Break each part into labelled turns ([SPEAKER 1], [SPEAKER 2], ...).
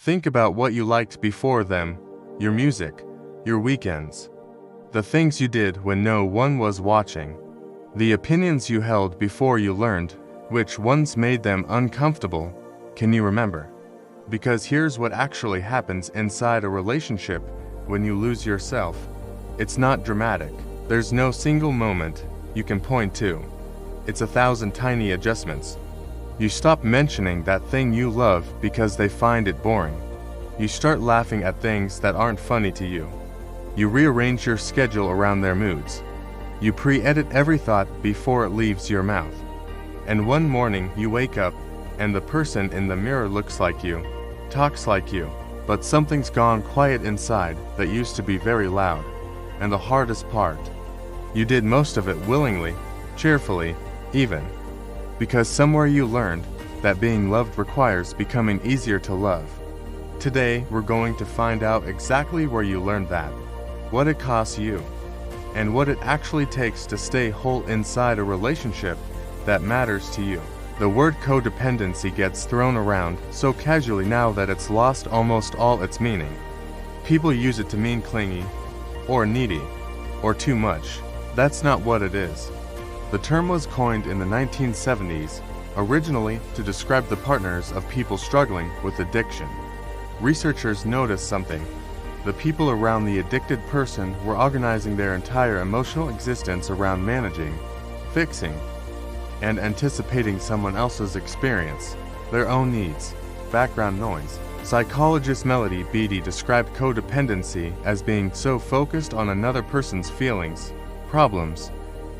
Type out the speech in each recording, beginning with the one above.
[SPEAKER 1] Think about what you liked before them, your music, your weekends, the things you did when no one was watching, the opinions you held before you learned which ones made them uncomfortable. Can you remember? Because here's what actually happens inside a relationship when you lose yourself. It's not dramatic. There's no single moment you can point to. It's 1,000 tiny adjustments. You stop mentioning that thing you love because they find it boring. You start laughing at things that aren't funny to you. You rearrange your schedule around their moods. You pre-edit every thought before it leaves your mouth. And one morning you wake up and the person in the mirror looks like you, talks like you, but something's gone quiet inside that used to be very loud. And the hardest part, you did most of it willingly, cheerfully, even. Because somewhere you learned that being loved requires becoming easier to love. Today, we're going to find out exactly where you learned that, what it costs you, and what it actually takes to stay whole inside a relationship that matters to you. The word codependency gets thrown around so casually now that it's lost almost all its meaning. People use it to mean clingy, or needy, or too much. That's not what it is. The term was coined in the 1970s, originally to describe the partners of people struggling with addiction. Researchers noticed something. The people around the addicted person were organizing their entire emotional existence around managing, fixing, and anticipating someone else's experience, their own needs, background noise. Psychologist Melody Beattie described codependency as being so focused on another person's feelings, problems,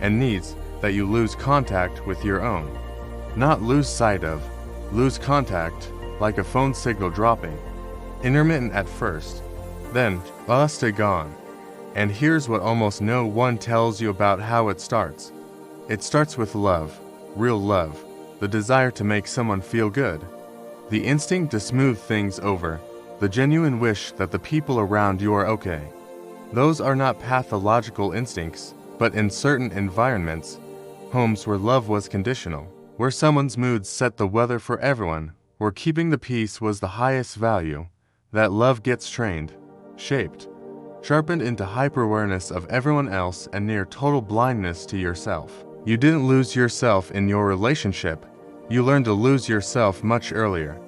[SPEAKER 1] and needs that you lose contact with your own. Not lose sight of, lose contact, like a phone signal dropping. Intermittent at first, then lost and gone. And here's what almost no one tells you about how it starts. It starts with love, real love, the desire to make someone feel good, the instinct to smooth things over, the genuine wish that the people around you are okay. Those are not pathological instincts, but in certain environments, homes where love was conditional, where someone's moods set the weather for everyone, where keeping the peace was the highest value, that love gets trained, shaped, sharpened into hyper-awareness of everyone else and near total blindness to yourself. You didn't lose yourself in your relationship. You learned to lose yourself much earlier.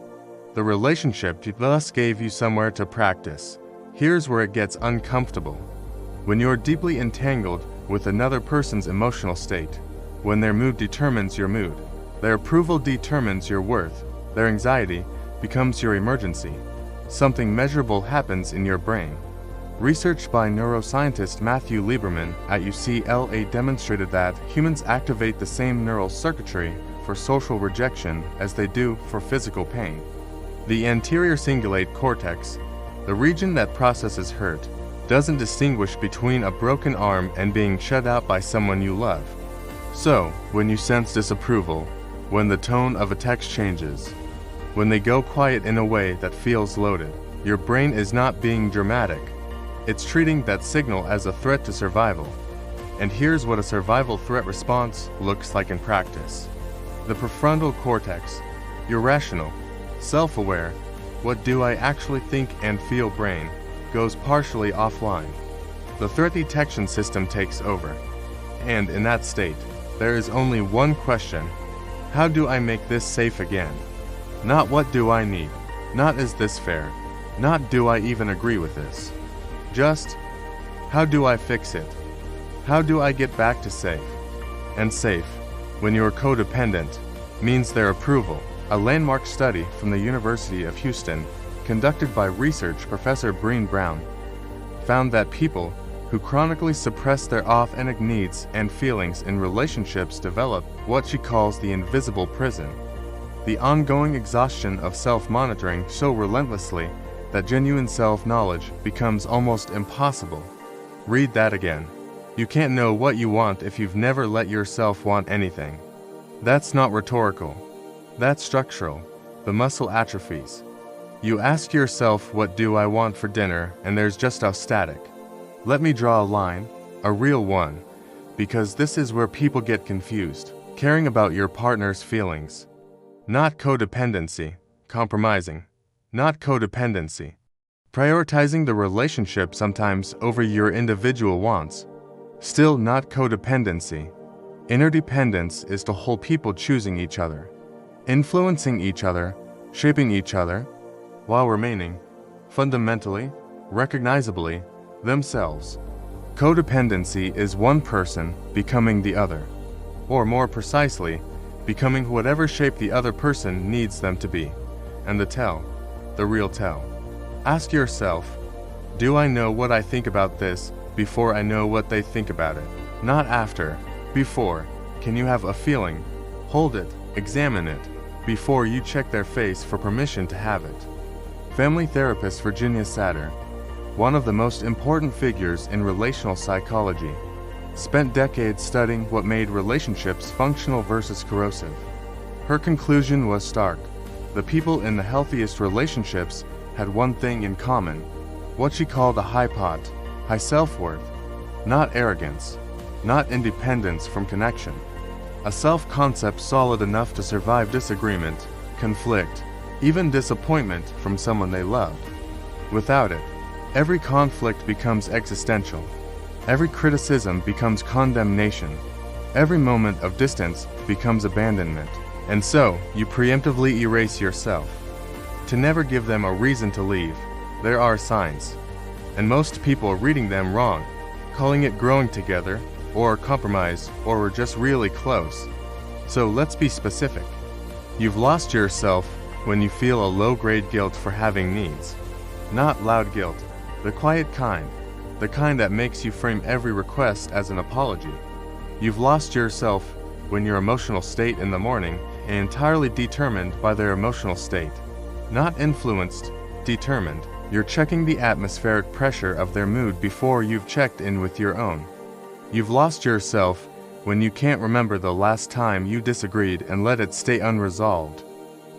[SPEAKER 1] The relationship thus gave you somewhere to practice. Here's where it gets uncomfortable. When you're deeply entangled with another person's emotional state, when their mood determines your mood, their approval determines your worth, their anxiety becomes your emergency, something measurable happens in your brain. Research by neuroscientist Matthew Lieberman at UCLA demonstrated that humans activate the same neural circuitry for social rejection as they do for physical pain. The anterior cingulate cortex, the region that processes hurt, doesn't distinguish between a broken arm and being shut out by someone you love. So, when you sense disapproval, when the tone of a text changes, when they go quiet in a way that feels loaded, your brain is not being dramatic. It's treating that signal as a threat to survival. And here's what a survival threat response looks like in practice. The prefrontal cortex, your rational, self-aware, what do I actually think and feel brain, goes partially offline. The threat detection system takes over. And in that state, there is only one question: how do I make this safe again? Not what do I need, not is this fair, not do I even agree with this. Just, how do I fix it? How do I get back to safe? And safe, when you're codependent, means their approval. A landmark study from the University of Houston, conducted by research professor Brené Brown, found that people who chronically suppress their authentic needs and feelings in relationships develop what she calls the invisible prison. The ongoing exhaustion of self-monitoring so relentlessly that genuine self-knowledge becomes almost impossible. Read that again. You can't know what you want if you've never let yourself want anything. That's not rhetorical. That's structural. The muscle atrophies. You ask yourself, what do I want for dinner, and there's just a static. Let me draw a line, a real one, because this is where people get confused. Caring about your partner's feelings. Not codependency, compromising. not codependency. Prioritizing the relationship sometimes over your individual wants, still not codependency. Interdependence is the whole people choosing each other, influencing each other, shaping each other, while remaining, fundamentally, recognizably, themselves. Codependency is one person becoming the other, or more precisely, becoming whatever shape the other person needs them to be. And the real tell. Ask yourself, do I know what I think about this before I know what they think about it? Not after, before. Can you have a feeling? Hold it, examine it, before you check their face for permission to have it. Family therapist Virginia Satir, one of the most important figures in relational psychology, spent decades studying what made relationships functional versus corrosive. Her conclusion was stark. The people in the healthiest relationships had one thing in common, what she called a high pot, high self-worth, not arrogance, not independence from connection. A self-concept solid enough to survive disagreement, conflict, even disappointment from someone they loved. Without it, every conflict becomes existential. Every criticism becomes condemnation. Every moment of distance becomes abandonment. And so, you preemptively erase yourself. To never give them a reason to leave, there are signs. And most people are reading them wrong, calling it growing together, or compromise, or we're just really close. So let's be specific. You've lost yourself when you feel a low-grade guilt for having needs. Not loud guilt, the quiet kind, the kind that makes you frame every request as an apology. You've lost yourself when your emotional state in the morning is entirely determined by their emotional state. Not influenced, determined. You're checking the atmospheric pressure of their mood before you've checked in with your own. You've lost yourself when you can't remember the last time you disagreed and let it stay unresolved.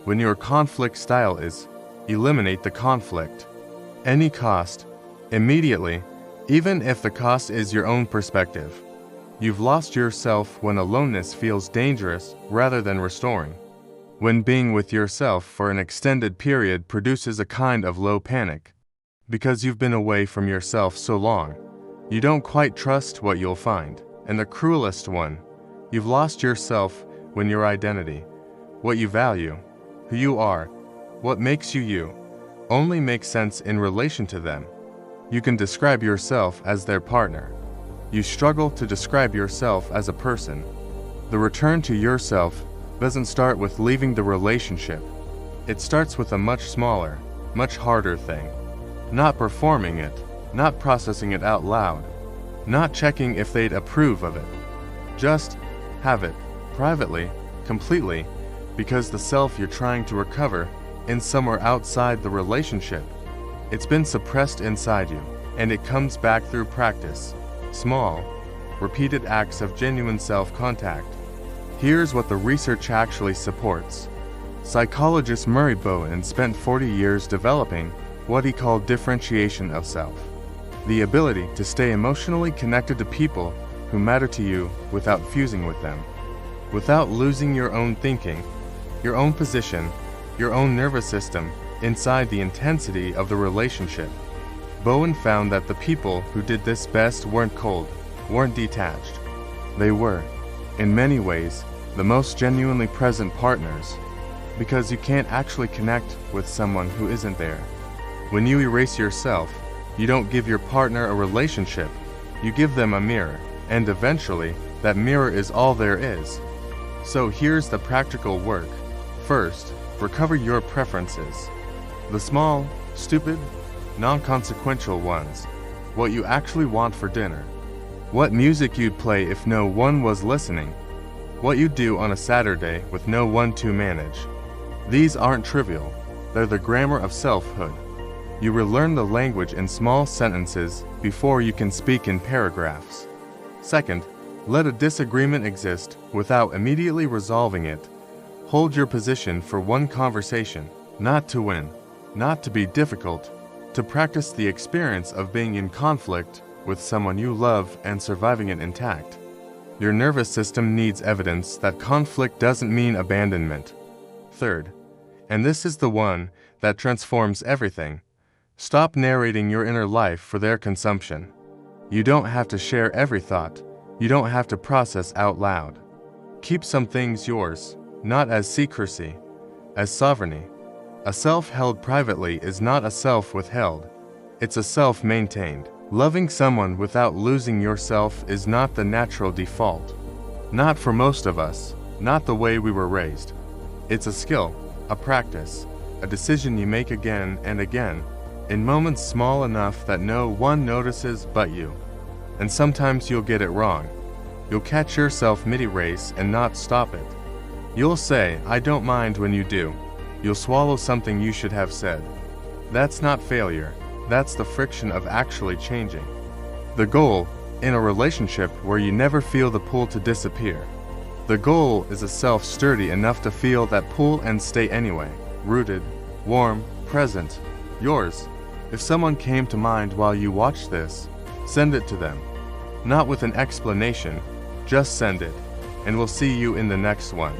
[SPEAKER 1] When your conflict style is, eliminate the conflict. Any cost, immediately, even if the cost is your own perspective. You've lost yourself when aloneness feels dangerous rather than restoring. When being with yourself for an extended period produces a kind of low panic. Because you've been away from yourself so long, you don't quite trust what you'll find. And the cruelest one, you've lost yourself when your identity, what you value, who you are, what makes you you, only makes sense in relation to them. You can describe yourself as their partner. You struggle to describe yourself as a person. The return to yourself doesn't start with leaving the relationship. It starts with a much smaller, much harder thing. Not performing it, not processing it out loud, not checking if they'd approve of it. Just have it, privately, completely, because the self you're trying to recover is somewhere outside the relationship. It's been suppressed inside you, and it comes back through practice. Small, repeated acts of genuine self-contact. Here's what the research actually supports. Psychologist Murray Bowen spent 40 years developing what he called differentiation of self. The ability to stay emotionally connected to people who matter to you without fusing with them. Without losing your own thinking, your own position, your own nervous system inside the intensity of the relationship. Bowen found that the people who did this best weren't cold, weren't detached. They were, in many ways, the most genuinely present partners, because you can't actually connect with someone who isn't there. When you erase yourself, you don't give your partner a relationship, you give them a mirror, and eventually, that mirror is all there is. So here's the practical work. First, recover your preferences. The small, stupid, non-consequential ones. What you actually want for dinner. What music you'd play if no one was listening. What you'd do on a Saturday with no one to manage. These aren't trivial. They're the grammar of selfhood. You relearn the language in small sentences before you can speak in paragraphs. Second, let a disagreement exist without immediately resolving it. Hold your position for one conversation, not to win, not to be difficult, to practice the experience of being in conflict with someone you love and surviving it intact. Your nervous system needs evidence that conflict doesn't mean abandonment. Third, and this is the one that transforms everything. Stop narrating your inner life for their consumption. You don't have to share every thought. You don't have to process out loud. Keep some things yours, not as secrecy, as sovereignty. A self held privately is not a self withheld. It's a self maintained. Loving someone without losing yourself is not the natural default. Not for most of us, not the way we were raised. It's a skill, a practice, a decision you make again and again, in moments small enough that no one notices but you. And sometimes you'll get it wrong. You'll catch yourself mid-race and not stop it. You'll say, "I don't mind," when you do. You'll swallow something you should have said. That's not failure. That's the friction of actually changing. The goal, in a relationship where you never feel the pull to disappear. The goal is a self sturdy enough to feel that pull and stay anyway, rooted, warm, present, yours. If someone came to mind while you watched this, send it to them. Not with an explanation, just send it, and we'll see you in the next one.